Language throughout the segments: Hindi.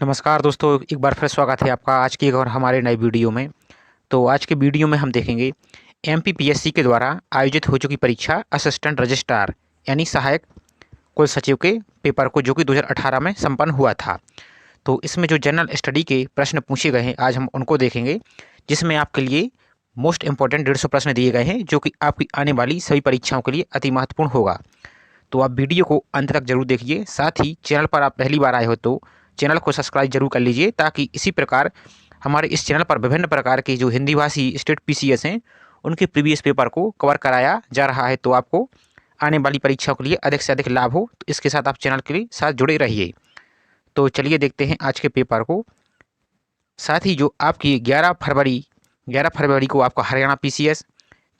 नमस्कार दोस्तों, एक बार फिर स्वागत है आपका आज की एक और हमारे नए वीडियो में। तो आज के वीडियो में हम देखेंगे एमपीपीएससी के द्वारा आयोजित हो चुकी परीक्षा असिस्टेंट रजिस्ट्रार यानी सहायक कुल सचिव के पेपर को, जो कि 2018 में संपन्न हुआ था। तो इसमें जो जनरल स्टडी के प्रश्न पूछे गए हैं आज हम उनको देखेंगे, जिसमें आपके लिए मोस्ट इंपॉर्टेंट 150 प्रश्न दिए गए हैं, जो कि आपकी आने वाली सभी परीक्षाओं के लिए अति महत्वपूर्ण होगा। तो आप वीडियो को अंत तक जरूर देखिए। साथ ही चैनल पर आप पहली बार आए हो तो चैनल को सब्सक्राइब जरूर कर लीजिए, ताकि इसी प्रकार हमारे इस चैनल पर विभिन्न प्रकार के जो हिंदी भाषी स्टेट पीसीएस हैं उनके प्रीवियस पेपर को कवर कराया जा रहा है। तो आपको आने वाली परीक्षाओं के लिए अधिक से अधिक लाभ हो, तो इसके साथ आप चैनल के लिए साथ जुड़े रहिए। तो चलिए देखते हैं आज के पेपर को। साथ ही जो आपकी 11 फरवरी को आपका हरियाणा पीसीएस,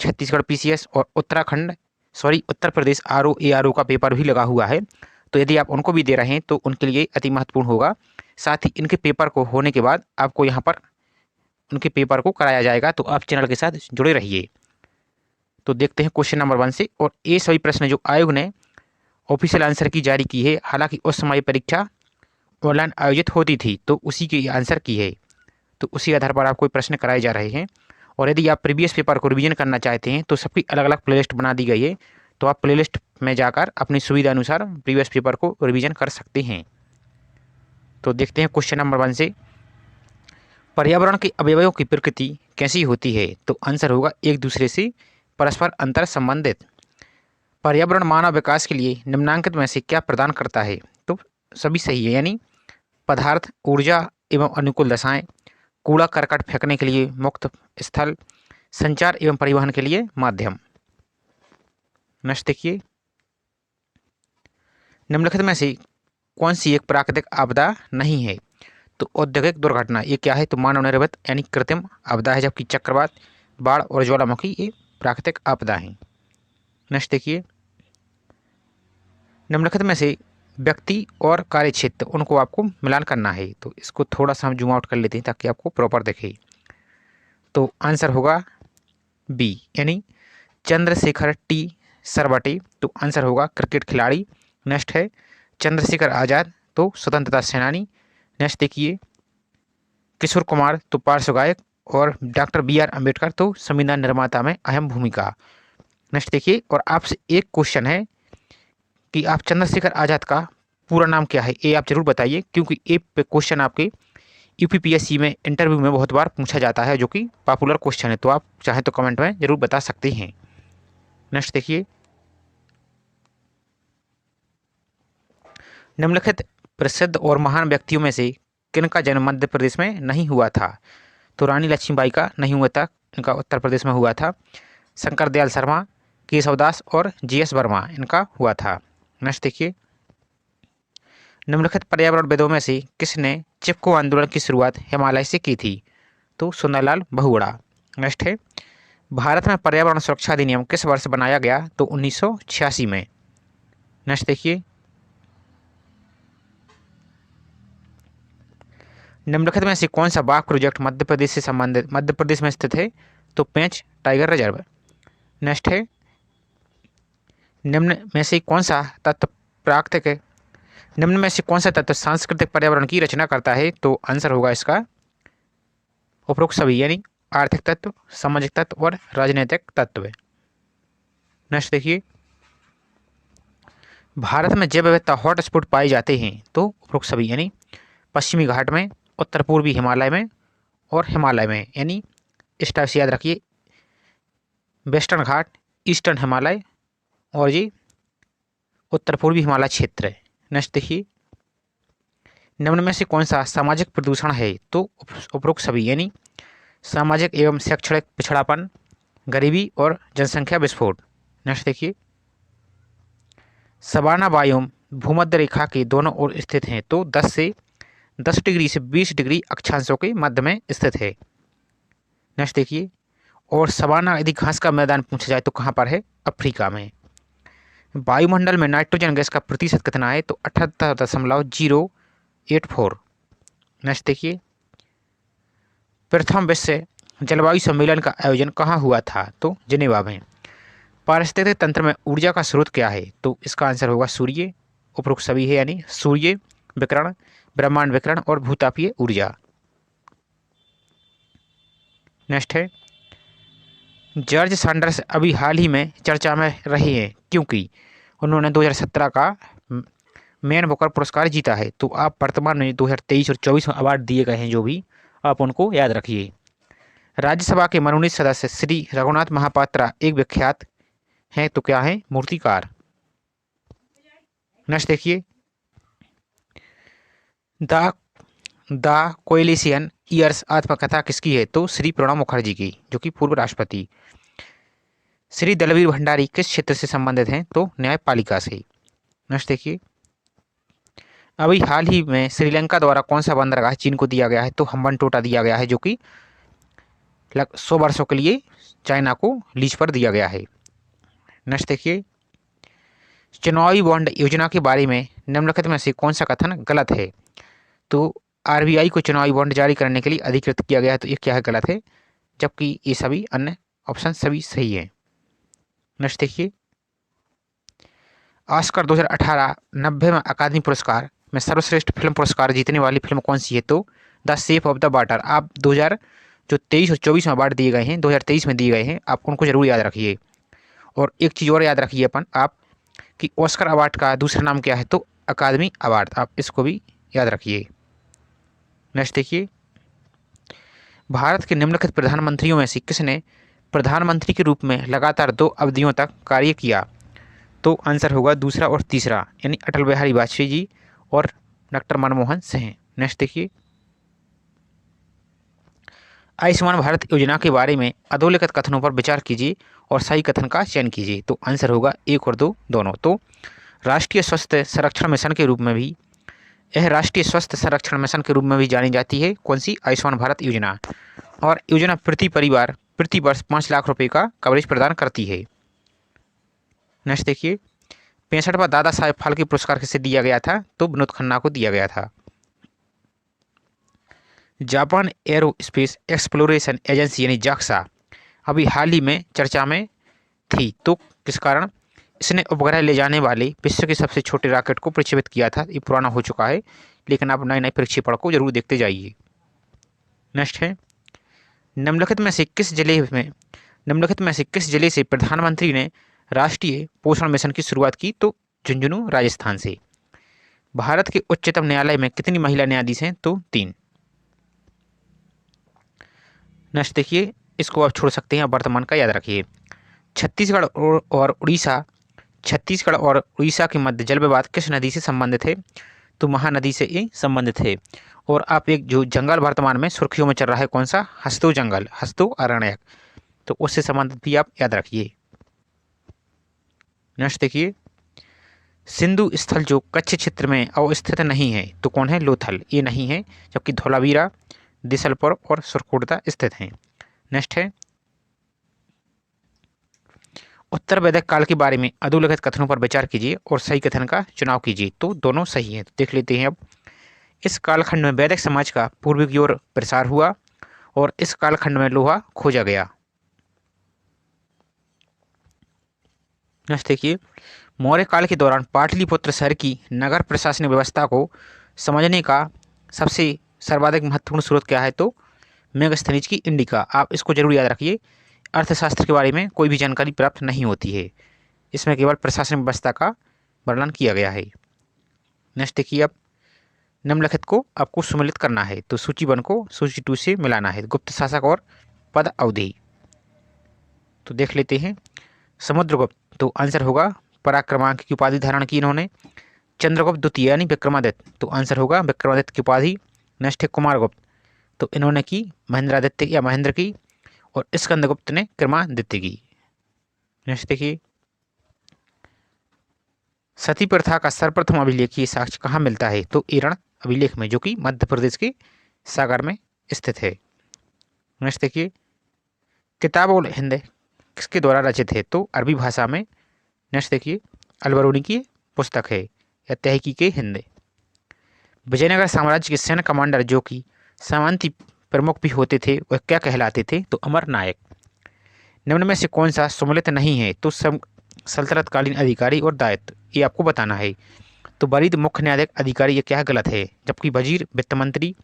छत्तीसगढ़ पीसीएस और उत्तर प्रदेश आरओ एआरओ का पेपर भी लगा हुआ है। तो यदि आप उनको भी दे रहे हैं तो उनके लिए अति महत्वपूर्ण होगा। साथ ही इनके पेपर को होने के बाद आपको यहाँ पर उनके पेपर को कराया जाएगा, तो आप चैनल के साथ जुड़े रहिए। तो देखते हैं क्वेश्चन नंबर 1 से। और ये सभी प्रश्न जो आयोग ने ऑफिशियल आंसर की जारी की है, हालांकि उस समय परीक्षा ऑनलाइन आयोजित होती थी, तो उसी के आंसर की है। तो उसी आधार पर आपको प्रश्न कराए जा रहे हैं। और यदि आप प्रीवियस पेपर को रिवीजन करना चाहते हैं तो सबकी अलग अलग प्लेलिस्ट बना दी गई है, तो आप प्लेलिस्ट में जाकर अपनी सुविधा अनुसार प्रीवियस पेपर को रिवीजन कर सकते हैं। तो देखते हैं क्वेश्चन नंबर 1 से। पर्यावरण के अवयवों की प्रकृति कैसी होती है? तो आंसर होगा एक दूसरे से परस्पर अंतर संबंधित। पर्यावरण मानव विकास के लिए निम्नांकित में से क्या प्रदान करता है? तो सभी सही है, यानी पदार्थ, ऊर्जा एवं अनुकूल दशाएं, कूड़ा करकट फेंकने के लिए मुक्त स्थल, संचार एवं परिवहन के लिए माध्यम। नेक्स्ट देखिए, निम्नलिखित में से कौन सी एक प्राकृतिक आपदा नहीं है? तो औद्योगिक दुर्घटना ये क्या है? तो मानव निर्मित यानी कृत्रिम आपदा है, जबकि चक्रवात, बाढ़ और ज्वालामुखी ये प्राकृतिक आपदा हैं। नेक्स्ट देखिए, निम्नलिखित में से व्यक्ति और कार्य क्षेत्र उनको आपको मिलान करना है। तो इसको थोड़ा सा हम जूम आउट कर लेते हैं ताकि आपको प्रॉपर दिखे। तो आंसर होगा बी, यानी चंद्रशेखर टी सरवटे। तो आंसर होगा क्रिकेट खिलाड़ी। नेक्स्ट है चंद्रशेखर आज़ाद, तो स्वतंत्रता सेनानी। नेक्स्ट देखिए, किशोर कुमार तो पार्श्व गायक। और डॉक्टर बी आर अम्बेडकर तो संविधान निर्माता में अहम भूमिका। नेक्स्ट देखिए, और आपसे एक क्वेश्चन है कि आप चंद्रशेखर आज़ाद का पूरा नाम क्या है, ये आप जरूर बताइए, क्योंकि ये क्वेश्चन आपके यूपीपीएससी में इंटरव्यू में बहुत बार पूछा जाता है, जो कि पॉपुलर क्वेश्चन है। तो आप चाहें तो कमेंट में जरूर बता सकते हैं। नेक्स्ट देखिए, निम्नलिखित प्रसिद्ध और महान व्यक्तियों में से किनका जन्म मध्य प्रदेश में नहीं हुआ था? तो रानी लक्ष्मीबाई का नहीं हुआ था, इनका उत्तर प्रदेश में हुआ था। शंकर दयाल शर्मा, केशवदास और जीएस वर्मा इनका हुआ था। नेक्स्ट देखिए, निम्नलिखित पर्यावरणविदों में से किसने चिपको आंदोलन की शुरुआत हिमालय से की थी? तो सुंदरलाल बहुगुणा। नेक्स्ट है, भारत में पर्यावरण सुरक्षा अधिनियम किस वर्ष बनाया गया? तो 1986 में। नेक्स्ट देखिए, निम्नलिखित में से कौन सा बाघ प्रोजेक्ट मध्य प्रदेश में स्थित है? तो पेंच टाइगर रिजर्व। नेक्स्ट है, निम्न में से कौन सा तत्व प्राकृतिक है? निम्न में से कौन सा तत्व सांस्कृतिक पर्यावरण की रचना करता है? तो आंसर होगा इसका उपरोक्त सभी, यानी आर्थिक तत्व, सामाजिक तत्व और राजनीतिक तत्व। नेक्स्ट देखिए, भारत में जैव विविधता हॉटस्पॉट पाए जाते हैं? तो उपरोक्त सभी, यानी पश्चिमी घाट में, उत्तर पूर्वी हिमालय में और हिमालय में, यानी इस टाइप से याद रखिए, वेस्टर्न घाट, ईस्टर्न हिमालय और ये उत्तर पूर्वी हिमालय क्षेत्र है। नेक्स्ट देखिए, निम्न में से कौन सा सामाजिक प्रदूषण है? तो उपरोक्त सभी, यानी सामाजिक एवं शैक्षणिक पिछड़ापन, गरीबी और जनसंख्या विस्फोट। नेक्स्ट देखिए, सवाना बायोम भूमध्य रेखा के दोनों ओर स्थित हैं, तो 10 डिग्री से 20 डिग्री अक्षांशों के मध्य में स्थित है। नेक्स्ट देखिए, और सवाना यदि घास का मैदान पूछा जाए तो कहाँ पर है? अफ्रीका में। वायुमंडल में नाइट्रोजन गैस का प्रतिशत कितना है? तो 78.084। नेक्स्ट देखिए, प्रथम विश्व जलवायु सम्मेलन का आयोजन कहाँ हुआ था? तो जिनेवा में। पारिस्थितिक तंत्र में ऊर्जा का स्रोत क्या है? तो इसका आंसर होगा सूर्य। उपरोक्त सभी है, यानी सूर्य, विकिरण, ब्रह्मांड विकिरण और भूतापीय ऊर्जा। नेक्स्ट है, जॉर्ज सैंडर्स अभी हाल ही में चर्चा में रहे हैं क्योंकि उन्होंने 2017 का मैन बुकर पुरस्कार जीता है। तो आप वर्तमान में 2023 और 24 में अवार्ड दिए गए हैं जो भी, आप उनको याद रखिए। राज्यसभा के मनोनीत सदस्य श्री रघुनाथ महापात्रा एक विख्यात हैं, तो क्या है, मूर्तिकार। नेक्स्ट देखिए, द द कोएलिशन ईयर्स आत्मकथा किसकी है, तो श्री प्रणब मुखर्जी की, जो कि पूर्व राष्ट्रपति। श्री दलवीर भंडारी किस क्षेत्र से संबंधित हैं, तो न्यायपालिका से। नेक्स्ट देखिए, अभी हाल ही में श्रीलंका द्वारा कौन सा बंदरगाह चीन को दिया गया है, तो हम्बनटोटा दिया गया है, जो कि 100 वर्षों के लिए चाइना को लीज पर दिया गया है। नेक्स्ट देखिए, चुनावी बॉन्ड योजना के बारे में निम्नलिखित में से कौन सा कथन गलत है, तो आरबीआई को चुनावी बॉन्ड जारी करने के लिए अधिकृत किया गया है, तो ये क्या है, गलत है, जबकि ये सभी अन्य ऑप्शन सभी सही है। नेक्स्ट देखिए, ऑस्कर 2018 90वें अकादमी पुरस्कार में सर्वश्रेष्ठ फिल्म पुरस्कार जीतने वाली फिल्म कौन सी है, तो the shape of the water. आप 2023 और 24 में अवार्ड दिए गए हैं, 2023 में दिए गए हैं, आप उनको जरूर याद रखिए। और एक चीज़ और याद रखिए आप कि ऑस्कर अवार्ड का दूसरा नाम क्या है, तो अकादमी अवार्ड, आप इसको भी याद रखिए। नेक्स्ट देखिए, भारत के निम्नलिखित प्रधानमंत्रियों में से किसने प्रधानमंत्री के रूप में लगातार 2 अवधियों तक कार्य किया, तो आंसर होगा दूसरा और तीसरा, यानी अटल बिहारी वाजपेयी जी और डॉक्टर मनमोहन सिंह। नेक्स्ट देखिए, आयुष्मान भारत योजना के बारे में अधोलिखित कथनों पर विचार कीजिए और सही कथन का चयन कीजिए, तो आंसर होगा 1 और 2 दोनों। तो राष्ट्रीय स्वास्थ्य संरक्षण मिशन के रूप में भी, यह राष्ट्रीय स्वास्थ्य संरक्षण मिशन के रूप में भी जानी जाती है, कौन सी, आयुष्मान भारत योजना। और योजना प्रति वर्ष 5 लाख रुपए का कवरेज प्रदान करती है। नेक्स्ट देखिए, 65वां दादा साहेब फाल्के पुरस्कार किसे दिया गया था, तो विनोद खन्ना को दिया गया था। जापान एरोस्पेस एक्सप्लोरेशन एजेंसी यानी जाक्सा अभी हाल ही में चर्चा में थी, तो किस कारण, इसने उपग्रह ले जाने वाले विश्व के सबसे छोटे रॉकेट को प्रक्षेपित किया था। ये पुराना हो चुका है, लेकिन आप नए नए प्रक्षेपण को जरूर देखते जाइए। नेक्स्ट है, निम्नलिखित में से किस जिले से प्रधानमंत्री ने राष्ट्रीय पोषण मिशन की शुरुआत की, तो झुंझुनू राजस्थान से। भारत के उच्चतम न्यायालय में कितनी महिला न्यायाधीश हैं, तो 3। नेक्स्ट देखिए, इसको आप छोड़ सकते हैं, वर्तमान का याद रखिए। छत्तीसगढ़ और उड़ीसा के मध्य जल विवाद किस नदी से संबंधित है, तो महानदी से ये संबंधित है। और आप एक जो जंगल वर्तमान में सुर्खियों में चल रहा है, कौन सा, हस्तो जंगल, हस्तो अरण्यक, तो उससे संबंधित भी आप याद रखिए। नेक्स्ट देखिए, सिंधु स्थल जो कच्छ क्षेत्र में अवस्थित नहीं है, तो कौन है, लोथल, ये नहीं है, जबकि धौलावीरा, दिसलपुर और सुरकोटदा स्थित हैं। नेक्स्ट है, उत्तर वैदिक काल के बारे में अधोलिखित कथनों पर विचार कीजिए और सही कथन का चुनाव कीजिए, तो दोनों सही हैं। देख लेते हैं अब, इस कालखंड में वैदिक समाज का पूर्व की ओर प्रसार हुआ और इस कालखंड में लोहा खोजा गया। नेक्स्ट देखिए, मौर्य काल के दौरान पाटलिपुत्र शहर की नगर प्रशासनिक व्यवस्था को समझने का सबसे सर्वाधिक महत्वपूर्ण स्रोत क्या है, तो मेगास्थनीज की इंडिका। आप इसको जरूर याद रखिए, अर्थशास्त्र के बारे में कोई भी जानकारी प्राप्त नहीं होती है, इसमें केवल प्रशासनिक व्यवस्था का वर्णन किया गया है। नेक्स्ट देखिए, अब निम्नलिखित को आपको सम्मिलित करना है, तो सूची 1 को सूची 2 से मिलाना है, गुप्त शासक और पद अवधि। तो देख लेते हैं, समुद्रगुप्त, तो आंसर होगा पराक्रमांक की उपाधि धारण की इन्होंने। चंद्रगुप्त द्वितीय यानी विक्रमादित्य, तो आंसर होगा विक्रमादित्य की उपाधि। नेक्स्ट है कुमारगुप्त, तो इन्होंने की महेंद्रादित्य या महेंद्र की, और स्कंदगुप्त ने क्रमादित्य की। नेक्स्ट देखिए, सती प्रथा का सर्वप्रथम अभिलेखीय साक्ष्य कहाँ मिलता है, तो एरण अभिलेख में, जो कि मध्य प्रदेश के सागर में स्थित है। नेक्स्ट देखिए, किताब उल हिंद किसके द्वारा रचित है, तो अरबी भाषा में। नेक्स्ट देखिए, अलबरूनी की पुस्तक है, या तहकीक हिंद। विजयनगर साम्राज्य के सैन्य कमांडर जो कि सामंती प्रमुख भी होते थे, वह क्या कहलाते थे, तो अमर नायक। निम्न में से कौन सा सम्मिलित नहीं है, तो सब सल्तनतकालीन अधिकारी और दायित्व, ये आपको बताना है। तो वरीद मुख्य न्यायिक अधिकारी, ये क्या गलत है। जबकि वजीर, वित्त मंत्री,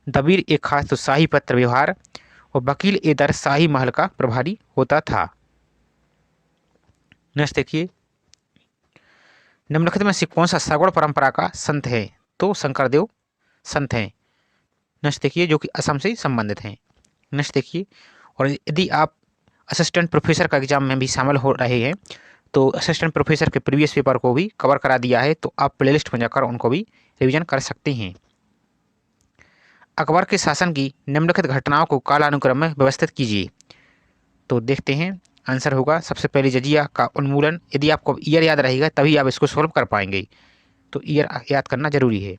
दबीर एक खास तो शाही पत्र व्यवहार और वकील ए दर शाही महल का प्रभारी होता था। नेक्स्ट देखिए, निम्नलिखित में से कौन सा सगुण परंपरा का संत है। तो शंकरदेव संत हैं। नेक्स्ट देखिए, जो कि असम से संबंधित हैं। नेक्स्ट देखिए, और यदि आप असिस्टेंट प्रोफेसर का एग्जाम में भी शामिल हो रहे हैं तो असिस्टेंट प्रोफेसर के प्रीवियस पेपर को भी कवर करा दिया है, तो आप प्लेलिस्ट में जाकर उनको भी रिवीजन कर सकते हैं। अकबर के शासन की निम्नलिखित घटनाओं को कालानुक्रम में व्यवस्थित कीजिए। तो देखते हैं, आंसर होगा सबसे पहले जजिया का उन्मूलन। यदि आपको ईयर याद रहेगा तभी आप इसको सॉल्व कर पाएंगे, तो ईयर याद करना जरूरी है।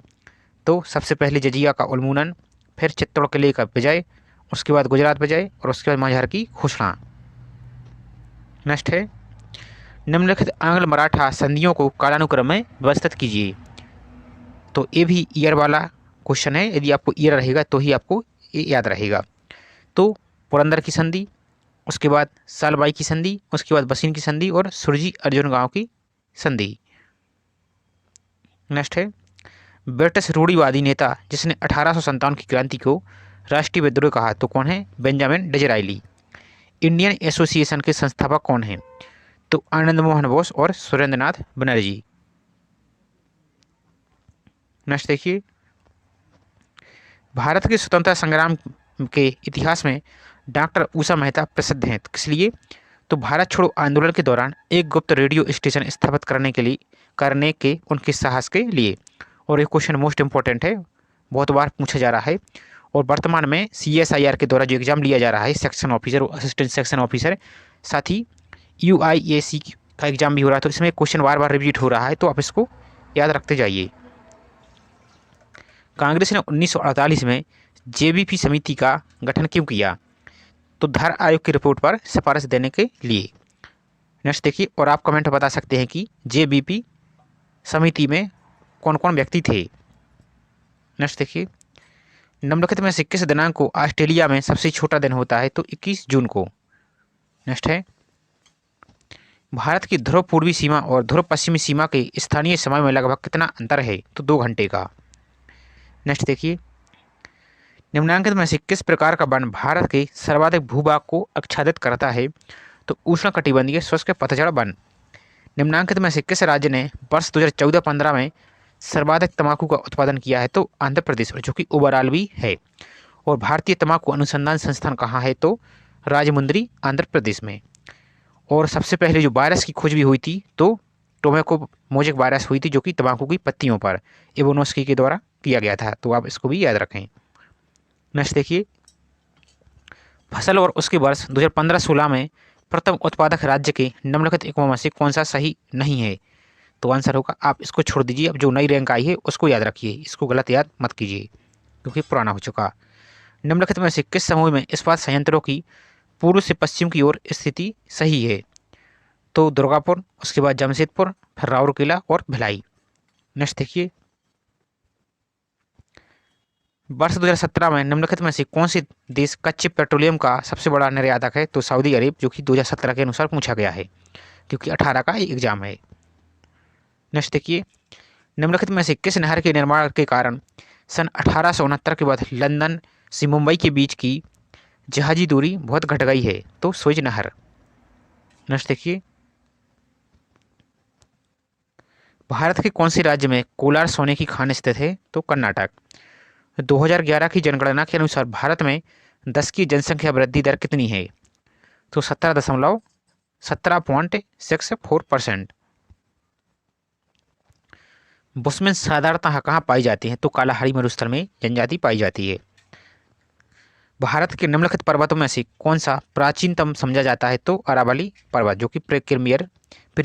तो सबसे पहले जजिया का उन्मूलन, फिर चित्तौड़ किले का विजय, उसके बाद गुजरात विजय और उसके बाद मझार की घोषणा। नेक्स्ट है, निम्नलिखित आंग्ल मराठा संधियों को कालानुक्रम में व्यवस्थित कीजिए। तो ये भी ईयर वाला क्वेश्चन है, यदि आपको ईयर रहेगा तो ही आपको ये याद रहेगा। तो पुरंदर की संधि, उसके बाद सालबाई की संधि, उसके बाद बसीन की संधि और सुरजी अर्जुन गांव की संधि। नेक्स्ट है, ब्रिटिश रूढ़िवादी नेता जिसने 1857 की क्रांति को राष्ट्रीय विद्रोह कहा, तो कौन है। बेंजामिन डिज़राइली। इंडियन एसोसिएशन के संस्थापक कौन हैं। तो आनंद मोहन बोस और सुरेंद्रनाथ बनर्जी। नेक्स्ट देखिए, भारत के स्वतंत्रता संग्राम के इतिहास में डॉक्टर उषा मेहता प्रसिद्ध हैं, किस लिए। तो भारत छोड़ो आंदोलन के दौरान एक गुप्त रेडियो स्टेशन स्थापित करने के उनके साहस के लिए। और ये क्वेश्चन मोस्ट इंपॉर्टेंट है, बहुत बार पूछा जा रहा है। और वर्तमान में CSIR के द्वारा जो एग्जाम लिया जा रहा है, सेक्शन ऑफिसर और असिस्टेंट सेक्शन ऑफिसर, साथ ही UIAC का एग्जाम भी हो रहा है, तो इसमें क्वेश्चन बार बार रिपीट हो रहा है, तो आप इसको याद रखते जाइए। कांग्रेस ने 1948 में JBP समिति का गठन क्यों किया। तो धार आयोग की रिपोर्ट पर सिफारिश देने के लिए। नेक्स्ट देखिए, और आप कमेंट बता सकते हैं कि JBP समिति में कौन कौन व्यक्ति थे। नेक्स्ट देखिए, निम्नलिखित में से किस दिनांक को ऑस्ट्रेलिया में सबसे छोटा दिन होता है। तो 21 जून को। नेक्स्ट है, भारत की ध्रुव पूर्वी सीमा और ध्रुव पश्चिमी सीमा के स्थानीय समय में लगभग कितना अंतर है। तो 2 घंटे का। नेक्स्ट देखिए, निम्नांकित में से किस प्रकार का वन भारत के सर्वाधिक भूभाग को आच्छादित करता है। तो उष्णकटिबंधीय शुष्क पतझड़ वन। निम्नांकित में से किस राज्य ने वर्ष 2014-15 में सर्वाधिक तंबाकू का उत्पादन किया है। तो आंध्र प्रदेश, जो कि ओवरऑल भी है। और भारतीय तंबाकू अनुसंधान संस्थान कहाँ है। तो राजमुंद्री, आंध्र प्रदेश में। और सबसे पहले जो वायरस की खोज भी हुई थी, तो टोबैको मोजेक वायरस हुई थी, जो कि तंबाकू की पत्तियों पर इवोनोस्की के द्वारा किया गया था। तो आप इसको भी याद रखें। नेक्स्ट देखिए, फसल और उसके वर्ष 2015-16 में प्रथम उत्पादक राज्य के निम्नलिखित एकमों में से कौन सा सही नहीं है। तो आंसर होगा, आप इसको छोड़ दीजिए, अब जो नई रैंक आई है उसको याद रखिए, इसको गलत याद मत कीजिए क्योंकि पुराना हो चुका। निम्नलिखित में से किस समूह में इस्पात संयंत्रों की पूर्व से पश्चिम की ओर स्थिति सही है। तो दुर्गापुर, उसके बाद जमशेदपुर, फिर राउरकेला और भिलाई। नेक्स्ट देखिए, वर्ष 2017 में निम्नलिखित में से कौन से देश कच्चे पेट्रोलियम का सबसे बड़ा निर्यातक है। तो सऊदी अरब, जो कि 2017 के अनुसार पूछा गया है, क्योंकि 18 का एग्जाम है। नेक्स्ट देखिए, निम्नलिखित में से किस नहर के निर्माण के कारण सन 1869 के बाद लंदन से मुंबई के बीच की जहाजी दूरी बहुत घट गई है। तो सुएज नहर। नेक्स्ट देखिए, भारत के कौन से राज्य में कोलार सोने की खान स्थित है। तो कर्नाटक। 2011 की जनगणना के अनुसार भारत में 10 की जनसंख्या वृद्धि दर कितनी है। तो 17.64%। बुशमैन साधारणतः कहाँ पाई जाती है। तो कालाहारी मरुस्थल में जनजाति पाई जाती है। भारत के निम्नलिखित पर्वतों में से कौन सा प्राचीनतम समझा जाता है। तो अरावली पर्वत, जो कि प्री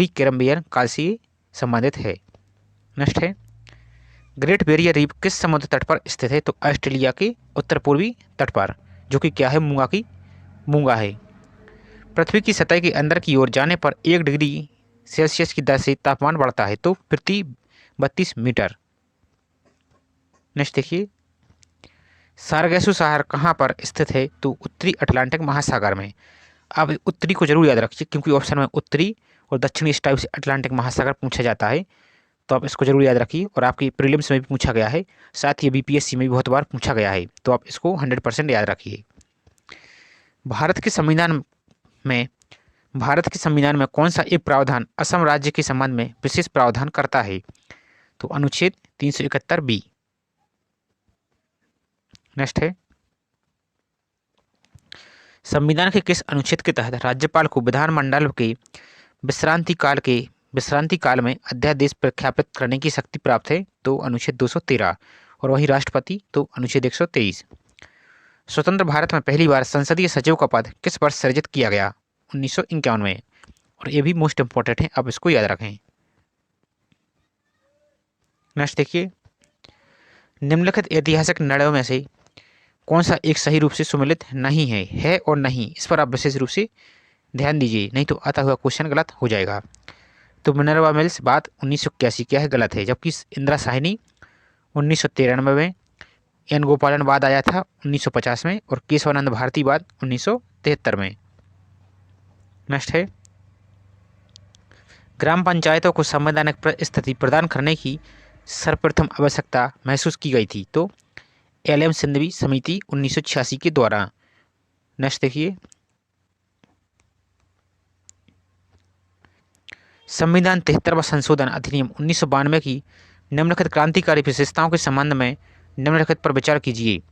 कैम्ब्रियन काल से संबंधित है। नेक्स्ट है, ग्रेट बैरियर रीफ किस समुद्र तट पर स्थित है। तो ऑस्ट्रेलिया के उत्तर पूर्वी तट पर, जो कि क्या है, मूंगा है। पृथ्वी की सतह के अंदर की ओर जाने पर 1 डिग्री सेल्सियस की दर से तापमान बढ़ता है। तो प्रति 32 मीटर। नेक्स्ट देखिए, सारगैसु शहर कहाँ पर स्थित है। तो उत्तरी अटलांटिक महासागर में। अब उत्तरी को जरूर याद रखिए, क्योंकि ऑप्शन में उत्तरी और दक्षिणी इस टाइप से अटलांटिक महासागर पूछा जाता है। तो आप इसको जरूर याद रखिए, और आपकी प्रीलिम्स में भी पूछा गया है, साथ ही बीपीएससी में भी बहुत बार पूछा गया है, तो आप इसको 100% याद रखिए। भारत के संविधान में भारत के संविधान में कौन सा एक प्रावधान असम राज्य के संबंध में विशेष प्रावधान करता है? तो अनुच्छेद 371 बी। नेक्स्ट है, संविधान के किस अनुच्छेद के तहत राज्यपाल को विधानमंडल के विश्रांति काल में अध्यादेश प्रख्यापित करने की शक्ति प्राप्त है? तो अनुच्छेद 213। और वही राष्ट्रपति तो अनुच्छेद 123। स्वतंत्र भारत में पहली बार संसदीय सचिव का पद किस वर्ष सृजित किया गया? 1951 में। और ये भी मोस्ट इंपॉर्टेंट है, आप इसको याद रखें। नेक्स्ट देखिए, निम्नलिखित ऐतिहासिक निर्णयों में से कौन सा एक सही रूप से सुमेलित नहीं है और नहीं? इस पर आप विशेष रूप से ध्यान दीजिए, नहीं तो आता हुआ क्वेश्चन गलत हो जाएगा। तो मिनर्वा मिल्स बात 1981 क्या है? गलत है। जबकि इंदिरा साहनी 1993 में, एन गोपालन बाद आया था 1950 में, और केशवानंद भारती बाद 1973 में। नेक्स्ट है, ग्राम पंचायतों को संवैधानिक स्थिति प्रदान करने की सर्वप्रथम आवश्यकता महसूस की गई थी? तो एल.एम. सिंघवी समिति 1986 के द्वारा। नेक्स्ट देखिए, संविधान 73वां संशोधन अधिनियम 1992 की निम्नलिखित क्रांतिकारी विशेषताओं के संबंध में निम्नलिखित पर विचार कीजिए।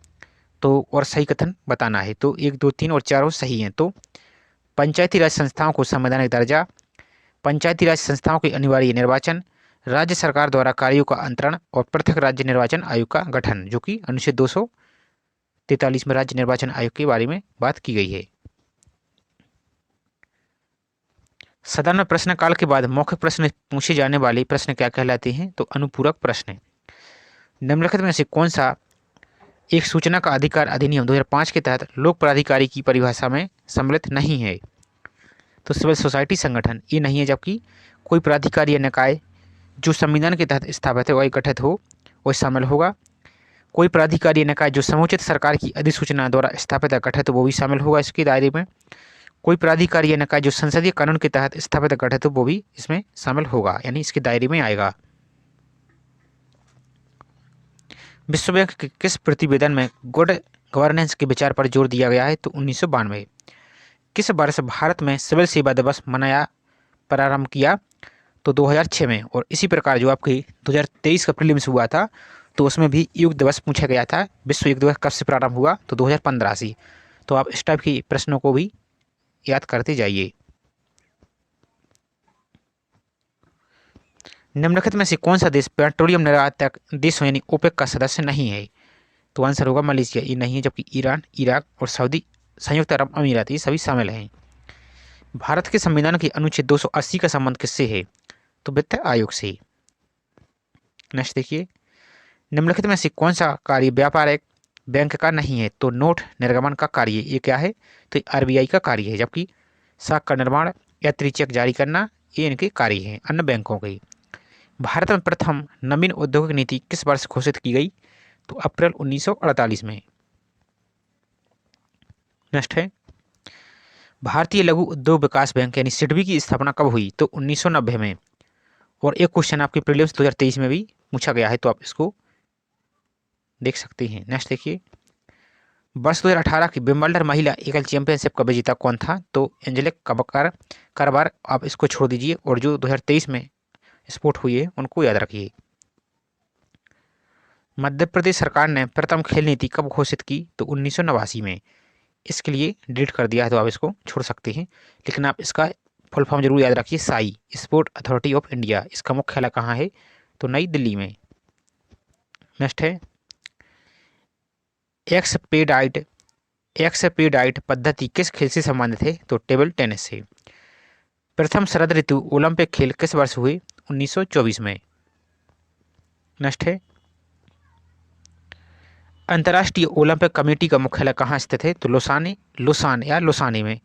तो और सही कथन बताना है। तो 1, 2, 3 और 4 सही हैं। तो पंचायती राज संस्थाओं को संवैधानिक दर्जा, पंचायती राज संस्थाओं के अनिवार्य निर्वाचन, राज्य सरकार द्वारा कार्यों का अंतरण और पृथक राज्य निर्वाचन आयोग का गठन, जो कि अनुच्छेद 243 में राज्य निर्वाचन आयोग के बारे में बात की गई है। सदन में प्रश्नकाल के बाद मौखिक प्रश्न पूछे जाने वाले प्रश्न क्या कहलाते हैं? तो अनुपूरक प्रश्न। निम्नलिखित में से कौन सा एक सूचना का अधिकार अधिनियम 2005 के तहत लोक प्राधिकारी की परिभाषा में सम्मिलित नहीं है? तो सिविल सोसाइटी संगठन ये नहीं है। जबकि कोई प्राधिकारी या निकाय जो संविधान के तहत स्थापित है वही गठित हो वह शामिल होगा। कोई प्राधिकारी या निकाय जो समुचित सरकार की अधिसूचना द्वारा स्थापित है गठित वो भी शामिल होगा इसके दायरे में। कोई प्राधिकारी या निकाय जो संसदीय कानून के तहत स्थापित गठित हो वो भी इसमें शामिल होगा, यानी इसके दायरे में आएगा। विश्व बैंक के किस प्रतिवेदन में गुड गवर्नेंस के विचार पर जोर दिया गया है? तो 1992। किस वर्ष भारत में सिविल सेवा दिवस मनाया प्रारंभ किया? तो 2006 में। और इसी प्रकार जो आपके 2023 का प्रीलिम्स हुआ था तो उसमें भी योग दिवस पूछा गया था। विश्व योग दिवस कब से प्रारंभ हुआ? तो 2015 से। तो आप इस टाइप के प्रश्नों को भी याद करते जाइए। निम्नलिखित में से कौन सा देश पेट्रोलियम निर्यातक देश यानी ओपेक का सदस्य नहीं है? तो आंसर होगा मलेशिया, ये नहीं है। जबकि ईरान, इराक और सऊदी संयुक्त अरब अमीरात ये सभी शामिल हैं। भारत के संविधान के अनुच्छेद 280 का संबंध किससे है? तो वित्त आयोग से। नेक्स्ट देखिए, निम्नलिखित में से कौन सा कार्य व्यापारिक बैंक का नहीं है? तो नोट निर्गमन का कार्य ये क्या है? तो आरबीआई का कार्य है। जबकि साख का निर्माण, यात्री चेक जारी करना ये इनके कार्य हैं अन्य बैंकों के। भारत में प्रथम नवीन औद्योगिक नीति किस वर्ष घोषित की गई? तो अप्रैल 1948 में। नेक्स्ट है, भारतीय लघु उद्योग विकास बैंक यानी सिडबी की स्थापना कब हुई? तो 1990 में। और एक क्वेश्चन आपके प्रीलिम्स 2023 में भी पूछा गया है, तो आप इसको देख सकते हैं। नेक्स्ट देखिए, वर्ष 2018 की विंबलडन महिला एकल चैंपियनशिप का विजेता कौन था? तो एंजेलिक करबर। आप इसको छोड़ दीजिए और जो 2023 में स्पोर्ट हुई है उनको याद रखिए। मध्य प्रदेश सरकार ने प्रथम खेल नीति कब घोषित की? तो 1989 में। इसके लिए डिलीट कर दिया है तो आप इसको छोड़ सकते हैं, लेकिन आप इसका फुल फॉर्म जरूर याद रखिए। Sai, sport authority of India. इसका मुख्यालय कहाँ है? तो नई दिल्ली में। नेक्स्ट है, एक्सपेडाइट पद्धति किस खेल से संबंधित है? तो टेबल टेनिस से। प्रथम शरद ऋतु ओलंपिक खेल किस वर्ष हुए? 1924 में। नेक्स्ट है, अंतर्राष्ट्रीय ओलंपिक कमेटी का मुख्यालय कहाँ स्थित है? तो लोसाने में।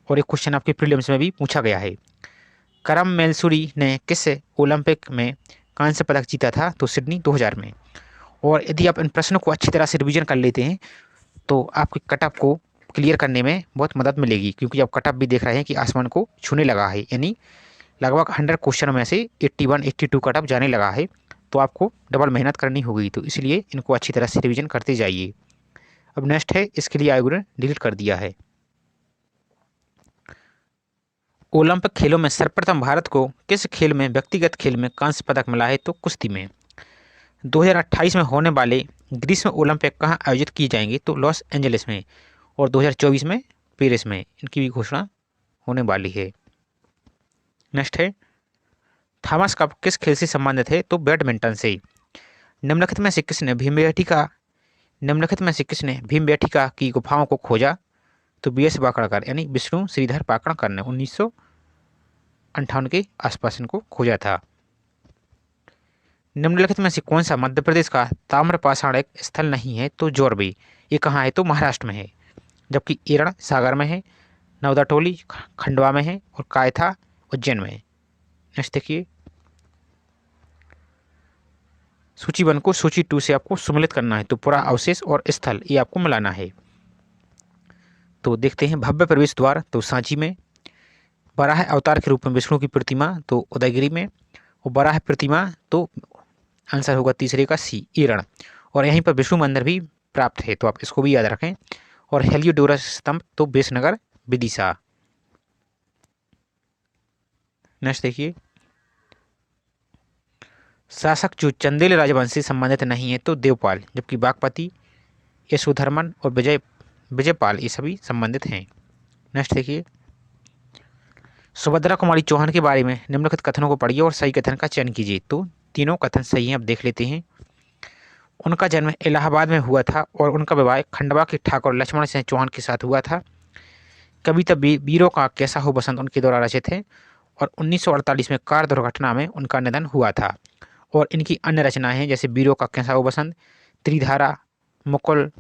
और एक क्वेश्चन आपके प्रीलिम्स में भी पूछा गया है। करम मेलसुरी ने किस ओलंपिक में कांस्य पदक जीता था? तो सिडनी 2000 में। और यदि आप इन प्रश्नों को अच्छी तरह से रिवीजन कर लेते हैं तो आपके कटअप को क्लियर करने में बहुत मदद मिलेगी, क्योंकि आप कटअप भी देख रहे हैं कि आसमान को छूने लगा है, यानी लगभग 100 क्वेश्चन में से 81 82 कट ऑफ जाने लगा है, तो आपको डबल मेहनत करनी होगी, तो इसलिए इनको अच्छी तरह से रिवीजन करते जाइए। अब नेक्स्ट है, इसके लिए आयोग ने डिलीट कर दिया है। ओलंपिक खेलों में सर्वप्रथम भारत को किस खेल में व्यक्तिगत खेल में कांस्य पदक मिला है? तो कुश्ती में। 2028 में होने वाले ग्रीष्म ओलंपिक कहाँ आयोजित किए जाएंगे? तो लॉस एंजलिस में। और 2024 में पेरिस में इनकी भी घोषणा होने वाली है। नेक्स्ट है, थॉमस कप किस खेल से संबंधित है? तो बैडमिंटन से। निम्नलिखित में से किसने भीमबेटका की गुफाओं को खोजा? तो बी एस बाकड़कर यानी विष्णु श्रीधर पाकड़कर ने 1958 के आसपास इनको खोजा था। निम्नलिखित में से कौन सा मध्य प्रदेश का ताम्रपाषाण एक स्थल नहीं है? तो जोरबे। ये कहाँ है? तो महाराष्ट्र में है। जबकि एरण सागर में है, नवदाटोली खंडवा में है, और कायथा उज्जैन में है। नेक्स्ट देखिए, सूची 1 को सूची 2 से आपको सम्मिलित करना है, तो पूरा अवशेष और स्थल ये आपको मिलाना है। तो देखते हैं, भव्य प्रवेश द्वार तो सांची में, बराह अवतार के रूप में विष्णु की प्रतिमा तो उदयगिरी में, और बराह प्रतिमा तो आंसर होगा तीसरे का सी, एरण। और यहीं पर विष्णु मंदिर भी प्राप्त है, तो आप इसको भी याद रखें। और हेलियोडोरस स्तंभ तो बेसनगर विदिशा। नेक्स्ट देखिए, शासक जो चंदेल राजवंश से संबंधित नहीं है? तो देवपाल। जबकि बागपति, यशोधर्मन और विजयपाल ये सभी संबंधित हैं। नेक्स्ट देखिए, सुभद्रा कुमारी चौहान के बारे में निम्नलिखित कथनों को पढ़िए और सही कथन का चयन कीजिए। तो तीनों कथन सही हैं, अब देख लेते हैं। उनका जन्म इलाहाबाद में हुआ था और उनका विवाह खंडवा के ठाकुर लक्ष्मण सिंह चौहान के साथ हुआ था। कविता वीरों का कैसा हो बसंत उनके द्वारा रचित है। और 1948 में कार दुर्घटना में उनका निधन हुआ था। और इनकी अन्य रचनाएं हैं, जैसे वीरों का कैसा हो बसंत, त्रिधारा, मुकुल,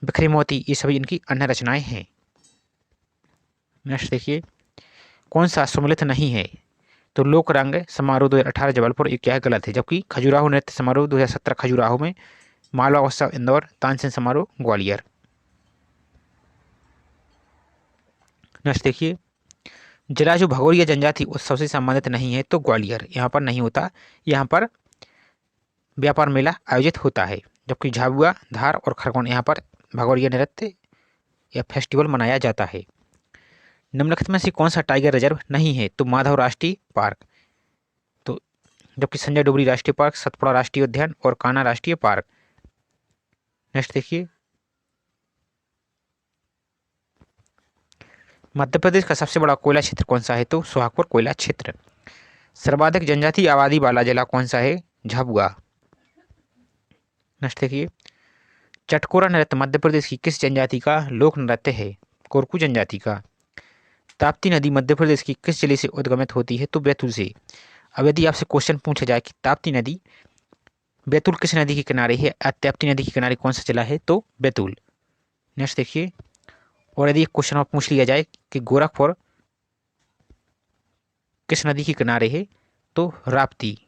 बिखरे मोती, ये सभी इनकी अन्य रचनाएं हैं। नेक्स्ट देखिए, कौन सा सम्मिलित नहीं है? तो लोक रंग समारोह 2018 जबलपुर, ये क्या है? गलत है। जबकि खजुराहो नृत्य समारोह 2017 खजुराहो में, मालवा उत्सव इंदौर, तानसेन समारोह ग्वालियर। नेक्स्ट देखिए, जलाजू भगोरिया जनजाति उत्सव से संबंधित नहीं है? तो ग्वालियर, यहाँ पर नहीं होता, यहाँ पर व्यापार मेला आयोजित होता है। जबकि झाबुआ, धार और खरगोन यहाँ पर भगोरिया नृत्य या फेस्टिवल मनाया जाता है। निम्नलिखित में से कौन सा टाइगर रिजर्व नहीं है? तो माधव राष्ट्रीय पार्क। तो जबकि संजय डोगरी राष्ट्रीय पार्क, सतपुड़ा राष्ट्रीय उद्यान और कान्हा राष्ट्रीय पार्क। नेक्स्ट देखिए, मध्य प्रदेश का सबसे बड़ा कोयला क्षेत्र कौन सा है? तो सुहागपुर कोयला क्षेत्र। सर्वाधिक जनजातीय आबादी वाला जिला कौन सा है? झाबुआ। नेक्स्ट देखिए, चटकोरा नृत्य मध्य प्रदेश की किस जनजाति का लोक नृत्य है? कोरकू जनजाति का। ताप्ती नदी मध्य प्रदेश की किस जिले से उद्गमित होती है? तो बैतूल से। अब यदि आपसे क्वेश्चन पूछा जाए कि ताप्ती नदी बैतूल किस नदी के किनारे है, ताप्ती नदी के किनारे कौन सा जिला है? तो बैतूल। नेक्स्ट देखिए, और यदि एक क्वेश्चन और पूछ लिया जाए कि गोरखपुर किस नदी के किनारे है? तो राप्ती।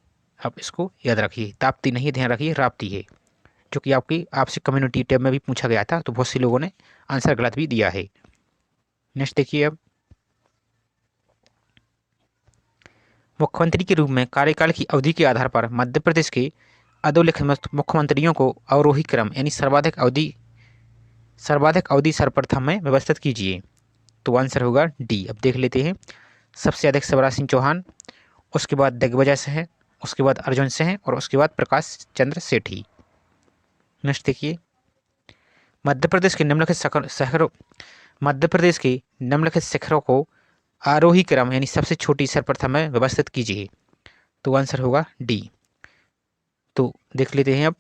आप इसको याद रखिए, ताप्ती नहीं, ध्यान रखिए राप्ती है, जो कि आपसे कम्युनिटी टैब में भी पूछा गया था, तो बहुत से लोगों ने आंसर गलत भी दिया है। नेक्स्ट देखिए, अब मुख्यमंत्री के रूप में कार्यकाल की अवधि के आधार पर मध्य प्रदेश के अधोलिखित मुख्यमंत्रियों को अवरोही क्रम यानी सर्वाधिक अवधि सर्वप्रथम में व्यवस्थित कीजिए। तो आंसर होगा डी। अब देख लेते हैं, सबसे अधिक शिवराज सिंह चौहान, उसके बाद दिग्विजय सिंह, उसके बाद अर्जुन सिंह और उसके बाद प्रकाश चंद्र सेठी। नेक्स्ट देखिए, मध्य प्रदेश के निम्नलिखित शिखरों को आरोही क्रम यानी सबसे छोटी सर्वप्रथम में व्यवस्थित कीजिए। तो आंसर होगा डी। तो देख लेते हैं अब,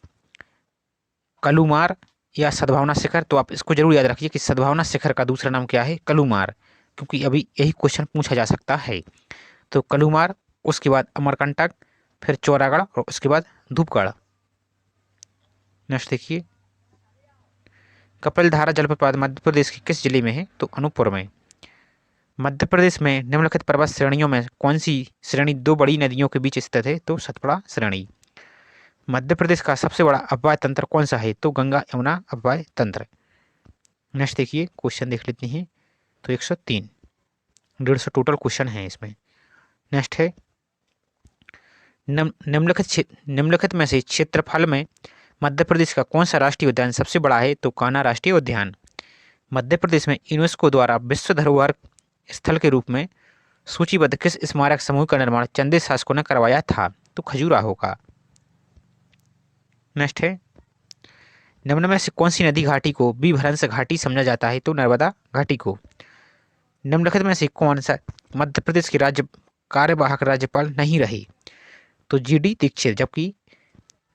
कलूमार या सद्भावना शिखर। तो आप इसको जरूर याद रखिए कि सद्भावना शिखर का दूसरा नाम क्या है? कलूमार, क्योंकि अभी यही क्वेश्चन पूछा जा सकता है। तो कलूमार, उसके बाद अमरकंटक, फिर चौरागढ़ और उसके बाद धूपगढ़। नेक्स्ट देखिए, कपिलधारा जलप्रपात मध्य प्रदेश के किस जिले में है? तो अनूपपुर में। मध्य प्रदेश में निम्नलिखित पर्वत श्रेणियों में कौन सी श्रेणी दो बड़ी नदियों के बीच स्थित है? तो सतपुड़ा श्रेणी। मध्य प्रदेश का सबसे बड़ा अपवाय तंत्र कौन सा है? तो गंगा यमुना अपवाय तंत्र। नेक्स्ट देखिए, क्वेश्चन देख लेते हैं। तो 103, 150 टोटल क्वेश्चन हैं इसमें। नेक्स्ट है निम्नलिखित में से क्षेत्रफल में मध्य प्रदेश का कौन सा राष्ट्रीय उद्यान सबसे बड़ा है? तो कान्हा राष्ट्रीय उद्यान। मध्य प्रदेश में यूनेस्को द्वारा विश्व धरोहर स्थल के रूप में सूचीबद्ध किस स्मारक समूह का निर्माण चंदेल शासकों ने करवाया था? तो खजुराहो का। नेक्स्ट है निम्न में से कौन सी नदी घाटी को विभ्रंश घाटी समझा जाता है? तो नर्मदा घाटी को। निम्नलिखित में से कौन सा मध्य प्रदेश के राज्य कार्यवाहक राज्यपाल नहीं रहे? तो जीडी दीक्षित, जबकि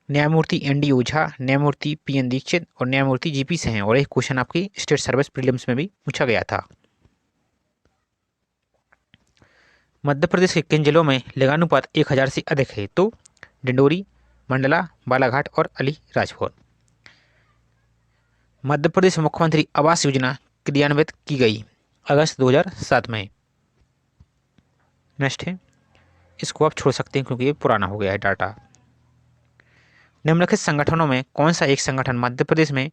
न्यायमूर्ति एनडी ओझा, न्यायमूर्ति पीएन दीक्षित और न्यायमूर्ति जीपी से हैं। और एक क्वेश्चन आपकी स्टेट सर्विस प्रीलिम्स में भी पूछा गया था। मध्य प्रदेश के किन जिलों में लिंगानुपात 1000 से अधिक है? तो डिंडोरी, मंडला, बालाघाट और अलीराजपुर। मध्य प्रदेश में मुख्यमंत्री आवास योजना क्रियान्वित की गई अगस्त 2007 में। नेक्स्ट है इसको आप छोड़ सकते हैं क्योंकि ये पुराना हो गया है डाटा। निम्नलिखित संगठनों में कौन सा एक संगठन मध्य प्रदेश में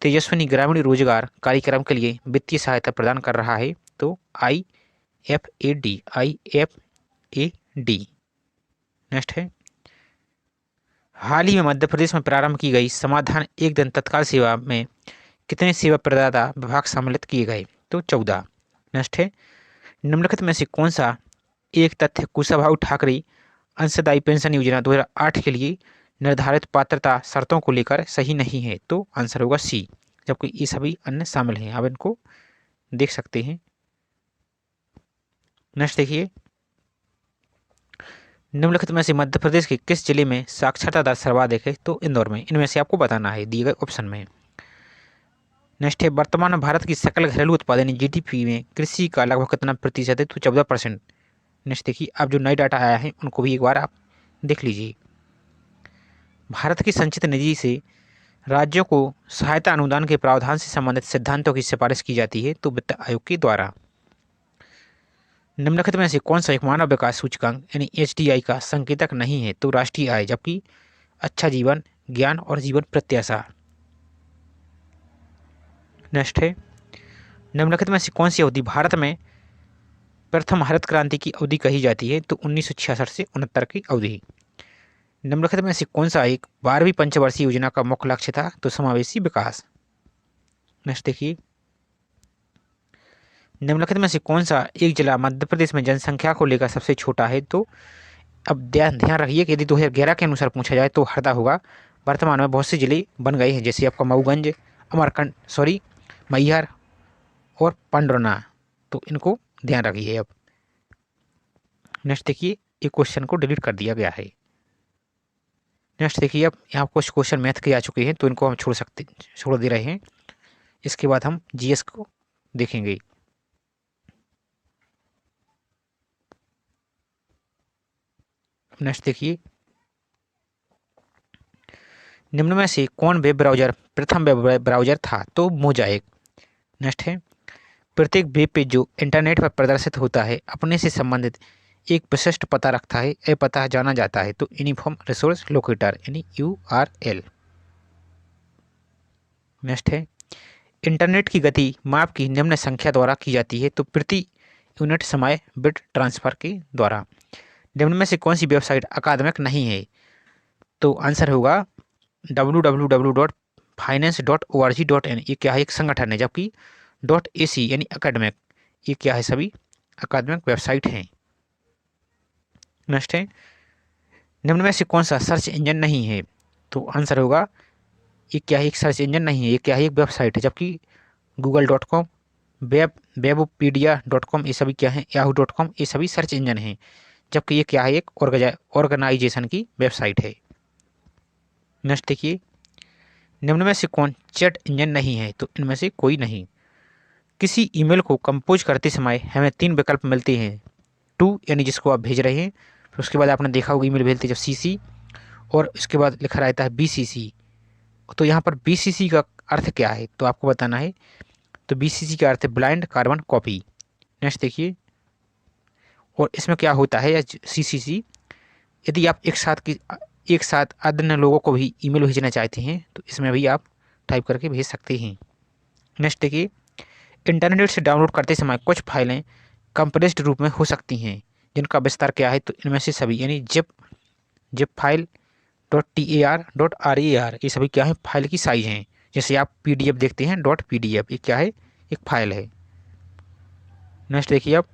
तेजस्विनी ग्रामीण रोजगार कार्यक्रम के लिए वित्तीय सहायता प्रदान कर रहा है? तो IFAD। नेक्स्ट है हाल ही में मध्य प्रदेश में प्रारंभ की गई समाधान एक दिन तत्काल सेवा में कितने सेवा प्रदाता विभाग सम्मिलित किए गए? तो 14। नेक्स्ट है निम्नलिखित में से कौन सा एक तथ्य कुशाभाऊ ठाकरे अंशदायी पेंशन योजना 2008 के लिए निर्धारित पात्रता शर्तों को लेकर सही नहीं है? तो आंसर होगा सी, जबकि ये सभी अन्य शामिल हैं। आप इनको देख सकते हैं। नेक्स्ट देखिए निम्नलिखित में से मध्य प्रदेश के किस जिले में साक्षरता दर सर्वाधिक है? तो इंदौर में। इनमें से आपको बताना है दिए गए ऑप्शन में। नेक्स्ट है वर्तमान में भारत की सकल घरेलू उत्पादन जीडीपी में कृषि का लगभग कितना प्रतिशत है? तो 14%। नेक्स्ट देखिए अब जो नए डाटा आया है उनको भी एक बार आप देख लीजिए। भारत की संचित निधि से राज्यों को सहायता अनुदान के प्रावधान से संबंधित सिद्धांतों की सिफारिश की जाती है? तो वित्त आयोग के द्वारा। निम्नलिखित में से कौन सा एक मानव विकास सूचकांक यानी HDI का संकेतक नहीं है? तो राष्ट्रीय आय, जबकि अच्छा जीवन, ज्ञान और जीवन प्रत्याशा। नेक्स्ट है निम्नलिखित में से कौन सी अवधि भारत में प्रथम हरित क्रांति की अवधि कही जाती है? तो 1966 से 69 की अवधि। निम्नलिखित में से कौन सा एक 12वीं पंचवर्षीय योजना का मुख्य लक्ष्य था? तो समावेशी विकास। नेक्स्ट देखिए निम्नलिखित में से कौन सा एक जिला मध्य प्रदेश में जनसंख्या को लेकर सबसे छोटा है? तो अब ध्यान रखिए कि यदि 2011 के अनुसार पूछा जाए तो हरदा होगा। वर्तमान में बहुत से जिले बन गए हैं जैसे आपका मऊगंज, मैहर और पांडुरना, तो इनको ध्यान रखिए। अब नेक्स्ट देखिए एक क्वेश्चन को डिलीट कर दिया गया है। नेक्स्ट देखिए अब यहाँ कुछ क्वेश्चन मैथ के आ चुके हैं तो इनको हम छोड़ दे रहे हैं। इसके बाद हम GS को देखेंगे। नेक्स्ट देखिए निम्न में से कौन वेब ब्राउजर प्रथम वेब ब्राउजर था? तो मोजाइक। नेक्स्ट है प्रत्येक वेब पेज जो इंटरनेट पर प्रदर्शित होता है अपने से संबंधित एक विशिष्ट पता रखता है। यह पता जाना जाता है तो यूनिफॉर्म रिसोर्स लोकेटर यानी URL। नेक्स्ट है इंटरनेट की गति माप की निम्न संख्या द्वारा की जाती है? तो प्रति यूनिट समय बिट ट्रांसफर के द्वारा। निम्न में से कौन सी वेबसाइट अकादमिक नहीं है? तो आंसर होगा www.finance.org.in। ये क्या है? एक संगठन है, जबकि .ac यानी अकादमिक ये क्या है? सभी अकादमिक वेबसाइट हैं। नेक्स्ट है निम्न में से कौन सा सर्च इंजन नहीं है? तो आंसर होगा ये क्या है? एक सर्च इंजन नहीं है, ये क्या है? एक वेबसाइट है, जबकि google.com, webpedia.com ये सभी क्या है? yahoo.com ये सभी सर्च इंजन हैं, जबकि ये क्या है? एक ऑर्गेनाइजेशन की वेबसाइट है। नेक्स्ट देखिए निम्न में से कौन चैट इंजन नहीं है? तो इनमें से कोई नहीं। किसी ईमेल को कंपोज करते समय हमें 3 विकल्प मिलते हैं। टू यानी जिसको आप भेज रहे हैं, फिर उसके बाद आपने देखा होगा ईमेल भेजते जब CC, और उसके बाद लिखा रहता है BCC। तो यहाँ पर BCC का अर्थ क्या है? तो आपको बताना है। तो BCC का अर्थ है ब्लाइंड कार्बन कॉपी। नेक्स्ट देखिए और इसमें क्या होता है CCC, यदि आप एक साथ अन्य लोगों को भी ईमेल भेजना चाहते हैं तो इसमें भी आप टाइप करके भेज सकते हैं। नेक्स्ट देखिए इंटरनेट से डाउनलोड करते समय कुछ फाइलें कंप्रेस्ड रूप में हो सकती हैं, जिनका विस्तार क्या है, तो इनमें से सभी यानी जिप फाइल, .tar, ये सभी क्या है, फाइल की साइज हैं। जैसे आप PDF देखते हैं, .pdf, ये क्या है, एक फाइल है। नेक्स्ट देखिए आप,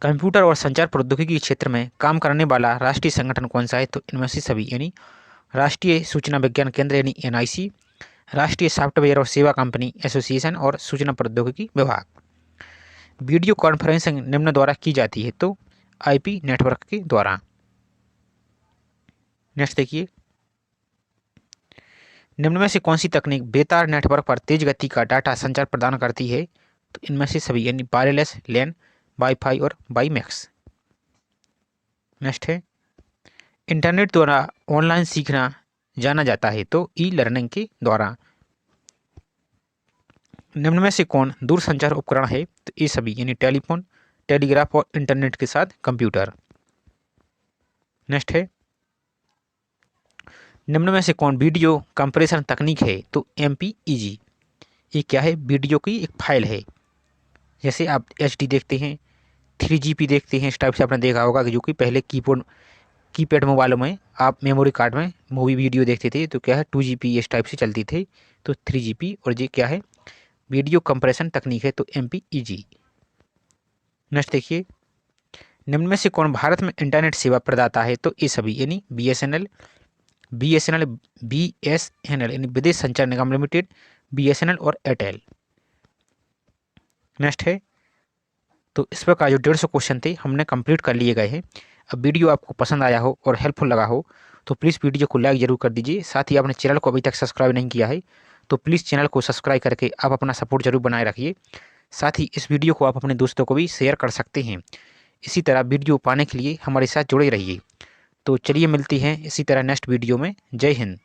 कंप्यूटर और संचार प्रौद्योगिकी के क्षेत्र में काम करने वाला राष्ट्रीय संगठन कौन सा है, तो इनमें से सभी यानी राष्ट्रीय सूचना विज्ञान केंद्र यानी NIC, राष्ट्रीय सॉफ्टवेयर और सेवा कंपनी एसोसिएशन और सूचना प्रौद्योगिकी विभाग। वीडियो कॉन्फ्रेंसिंग निम्न द्वारा की जाती है, तो IP नेटवर्क के द्वारा। नेक्स्ट देखिए, निम्न में से कौन सी तकनीक बेतार नेटवर्क पर तेज गति का डाटा संचार प्रदान करती है, तो इनमें से सभी यानी वायरलेस लैन, वाईफाई और वाईमैक्स। नेक्स्ट है, इंटरनेट द्वारा ऑनलाइन सीखना जाना जाता है, तो E-लर्निंग के द्वारा। निम्न में से कौन दूरसंचार उपकरण है, तो ये सभी यानी टेलीफोन, टेलीग्राफ और इंटरनेट के साथ कंप्यूटर। नेक्स्ट है, निम्न में से कौन वीडियो कंप्रेशन तकनीक है, तो MPEG, ये क्या है, वीडियो की एक फाइल है। जैसे आप HD देखते हैं, 3GP देखते हैं, इस टाइप से आपने देखा होगा कि जो कि पहले कीपैड मोबाइलों में आप मेमोरी कार्ड में मूवी वीडियो देखते थे, तो क्या है 2GP इस टाइप से चलती थी, तो 3GP, और ये क्या है, वीडियो कंप्रेशन तकनीक है, तो MPEG। नेक्स्ट देखिए, निम्न में से कौन भारत में इंटरनेट सेवा प्रदाता है, तो ये सभी यानी BSNL यानी विदेश संचार निगम लिमिटेड, BSNL और एयरटेल। नेक्स्ट है, तो इस प्रकार जो 150 क्वेश्चन थे हमने कंप्लीट कर लिए गए हैं। अब वीडियो आपको पसंद आया हो और हेल्पफुल लगा हो तो प्लीज़ वीडियो को लाइक जरूर कर दीजिए। साथ ही आपने चैनल को अभी तक सब्सक्राइब नहीं किया है तो प्लीज़ चैनल को सब्सक्राइब करके आप अपना सपोर्ट जरूर बनाए रखिए। साथ ही इस वीडियो को आप अपने दोस्तों को भी शेयर कर सकते हैं। इसी तरह वीडियो पाने के लिए हमारे साथ जुड़े रहिए। तो चलिए मिलती हैं इसी तरह नेक्स्ट वीडियो में। जय हिंद।